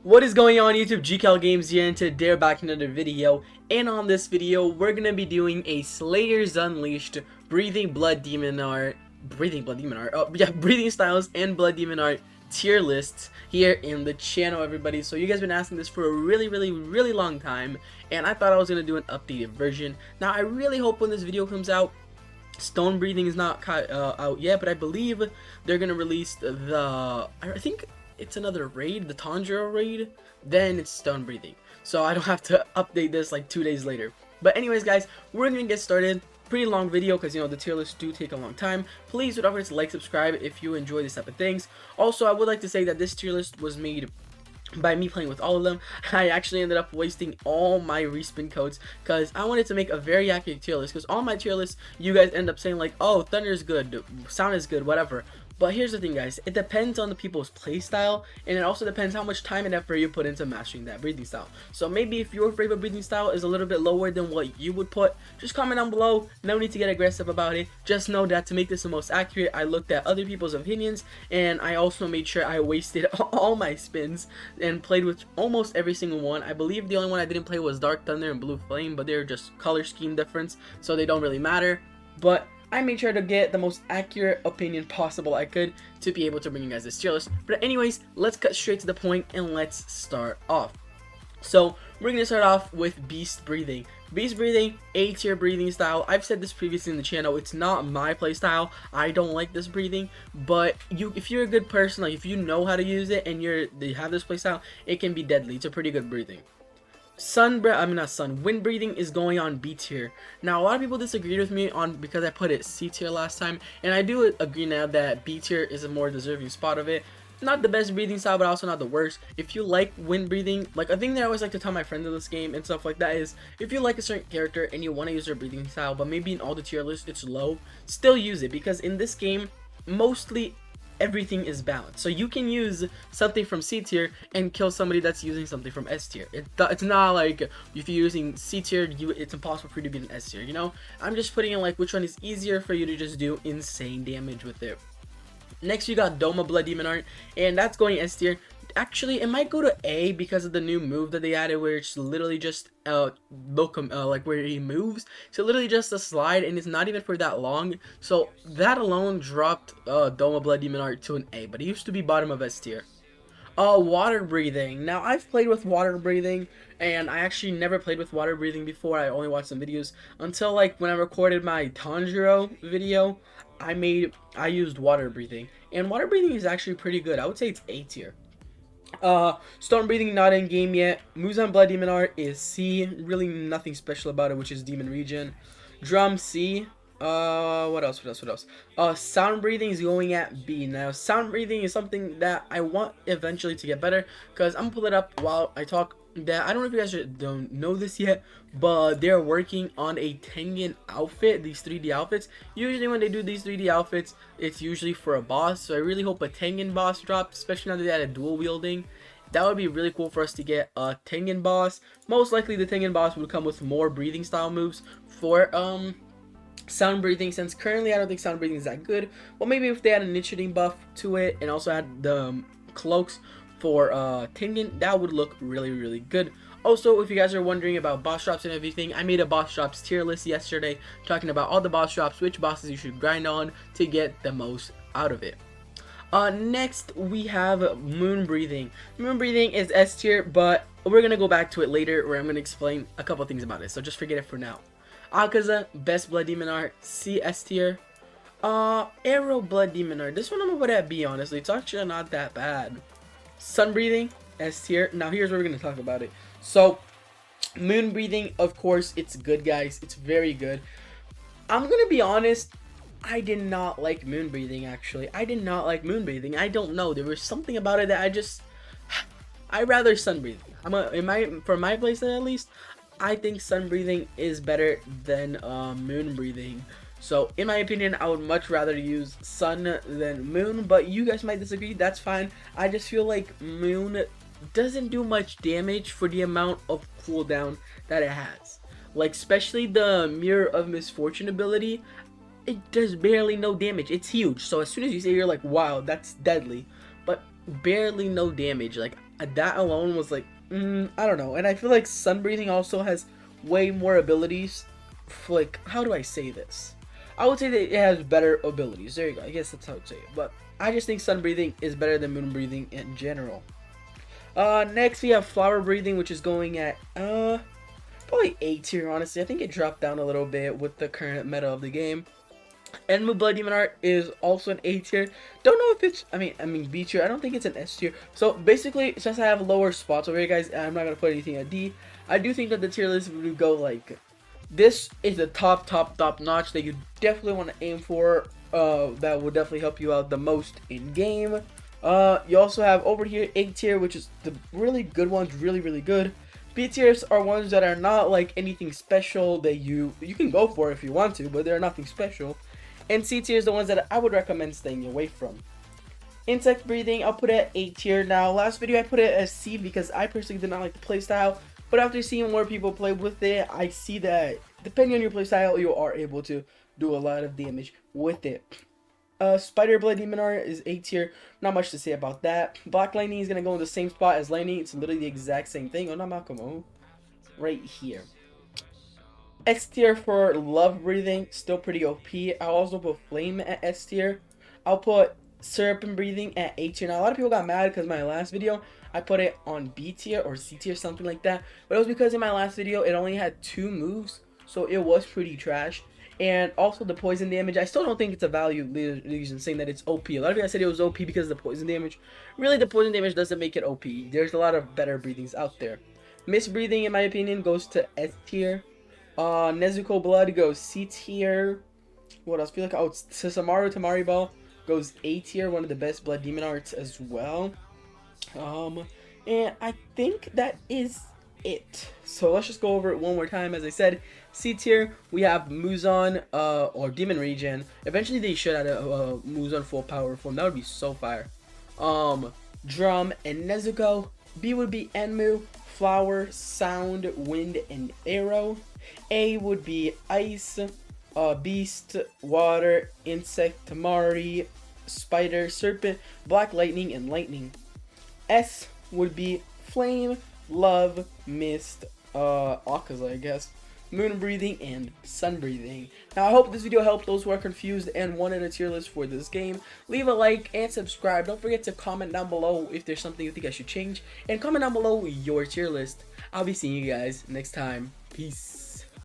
What is going on YouTube? GCal Games here, and today we're back in another video. And on this video, we're gonna be doing a Slayers Unleashed Breathing Styles and Blood Demon Art tier lists here in the channel, everybody. So you guys been asking this for a really long time, and I thought I was gonna do an updated version. Now I really hope when this video comes out, Stone Breathing is not out yet, but I believe they're gonna release I think it's another raid, the Tanjiro raid, then it's Stone Breathing. So I don't have to update this like 2 days later. But anyways, guys, we're gonna get started. Pretty long video because, you know, the tier lists do take a long time. Please don't forget to like, subscribe if you enjoy this type of things. Also, I would like to say that this tier list was made by me playing with all of them. I actually ended up wasting all my respin codes because I wanted to make a very accurate tier list, because all my tier lists you guys end up saying like, oh, thunder is good, sound is good, whatever. But here's the thing, guys, it depends on the people's play style, and it also depends how much time and effort you put into mastering that breathing style. So maybe if your favorite breathing style is a little bit lower than what you would put, just comment down below. No need to get aggressive about it. Just know that to make this the most accurate, I looked at other people's opinions, and I also made sure I wasted all my spins and played with almost every single one. I believe the only one I didn't play was Dark Thunder and Blue Flame, but they're just color scheme difference, so they don't really matter. But I made sure to get the most accurate opinion possible I could to be able to bring you guys this tier list. But anyways, let's cut straight to the point and let's start off. So we're gonna start off with Beast Breathing. Beast Breathing, A tier breathing style. I've said this previously in the channel. It's not my play style. I don't like this breathing, but if you're a good person, like if you know how to use it and you have this play style, it can be deadly. It's a pretty good breathing. Wind breathing is going on B tier. Now a lot of people disagreed with me on because I put it C tier last time, and I do agree now that B tier is a more deserving spot of it. Not the best breathing style, but also not the worst. If you like wind breathing, like a thing that I always like to tell my friends in this game and stuff like that is, if you like a certain character and you want to use their breathing style, but maybe in all the tier lists it's low, still use it, because in this game mostly everything is balanced. So you can use something from C tier and kill somebody that's using something from S tier. It's not like if you're using C tier, it's impossible for you to be an S tier, you know? I'm just putting in like which one is easier for you to just do insane damage with it. Next you got Doma Blood Demon Art, and that's going S tier. Actually, it might go to A because of the new move that they added, where it's literally just like where he moves. So literally just a slide, and it's not even for that long. So that alone dropped Doma Blood Demon Art to an A, but it used to be bottom of S tier. Water breathing. Now I've played with water breathing, and I actually never played with water breathing before. I only watched some videos until like when I recorded my Tanjiro video. I used water breathing, and water breathing is actually pretty good. I would say it's A tier. Stone Breathing not in game yet. Muzan Blood Demon Art is C. Really nothing special about it, which is Demon Region. Drum C. What else? Sound Breathing is going at B. Now, Sound Breathing is something that I want eventually to get better, because I'm gonna pull it up while I talk. That I don't know if you guys don't know this yet, but they're working on a Tengen outfit, these 3D outfits. Usually when they do these 3D outfits, it's usually for a boss, so I really hope a Tengen boss drops, especially now that they added dual wielding. That would be really cool for us to get a Tengen boss. Most likely the Tengen boss would come with more breathing style moves for sound breathing, since currently I don't think sound breathing is that good. But maybe if they add an initiating buff to it and also add the cloaks for Tengen, that would look really good. Also, if you guys are wondering about boss drops and everything, I made a boss drops tier list yesterday talking about all the boss drops, which bosses you should grind on to get the most out of it. Next we have Moon Breathing. Moon Breathing is S tier, but we're gonna go back to it later where I'm gonna explain a couple things about it, so just forget it for now. Akaza, Best Blood Demon Art, C S tier. Arrow Blood Demon Art, this one I'm gonna put at B, honestly. It's actually not that bad. Sun Breathing, S tier. Now here's where we're going to talk about it. So, Moon Breathing, of course, it's good, guys. It's very good. I'm going to be honest, I did not like Moon Breathing, actually. I did not like Moon Breathing. I don't know. There was something about it that I rather Sun Breathing. For my playstyle at least, I think Sun Breathing is better than Moon Breathing. So, in my opinion, I would much rather use Sun than Moon, but you guys might disagree, that's fine. I just feel like Moon doesn't do much damage for the amount of cooldown that it has. Like, especially the Mirror of Misfortune ability, it does barely no damage. It's huge, so as soon as you say, you're like, wow, that's deadly. but barely no damage. Like that alone was like, I don't know. And I feel like sun breathing also has way more abilities. Like, how do I say this? I would say that it has better abilities. There you go. I guess that's how I would say it. But I just think sun breathing is better than moon breathing in general. Next we have flower breathing, which is going at probably A tier. Honestly, I think it dropped down a little bit with the current meta of the game. Enmu Blood Demon Art is also an A tier. Don't know if it's, I mean B tier. I don't think it's an S tier. So basically, since I have lower spots over here, guys, I'm not gonna put anything at D. I do think that the tier list would go like, this is the top notch that you definitely want to aim for. That will definitely help you out the most in game. You also have over here A tier, which is the really good ones, really good. B tiers are ones that are not like anything special that you can go for if you want to, but they're nothing special. And C tier is the ones that I would recommend staying away from. Insect breathing, I'll put it at A tier. Now, last video I put it as C because I personally did not like the playstyle, but after seeing more people play with it, I see that depending on your playstyle, you are able to do a lot of damage with it. Spider Blood Demon Art is A tier. Not much to say about that. Black Lightning is going to go in the same spot as Lightning. It's literally the exact same thing. Oh, not Malcolm. Right here. S tier for Love Breathing. Still pretty OP. I'll also put Flame at S tier. I'll put Serpent Breathing at A tier. Now, a lot of people got mad because my last video, I put it on B tier or C tier, something like that. But it was because in my last video, it only had 2 moves. So it was pretty trash. And also the poison damage, I still don't think it's a value reason saying that it's OP. A lot of you guys said it was OP because of the poison damage. Really, the poison damage doesn't make it OP. There's a lot of better breathings out there. Mist breathing, in my opinion, goes to S tier. Nezuko Blood goes C tier. What else? I feel like, oh, Sasamaru Tamari Ball goes A tier. One of the best blood demon arts as well. And I think that is it. So let's just go over it one more time. As I said, C tier, we have Muzan or Demon Regen. Eventually they should add a Muzan full power form. That would be so fire. Drum and Nezuko. B would be Enmu, Flower, Sound, Wind, and Arrow. A would be Ice, Beast, Water, Insect, Tamari, Spider, Serpent, Black Lightning, and Lightning. S would be Flame, Love, Mist, Akaza, I guess, Moon Breathing, and Sun Breathing. Now, I hope this video helped those who are confused and wanted a tier list for this game. Leave a like and subscribe. Don't forget to comment down below if there's something you think I should change. And comment down below your tier list. I'll be seeing you guys next time. Peace.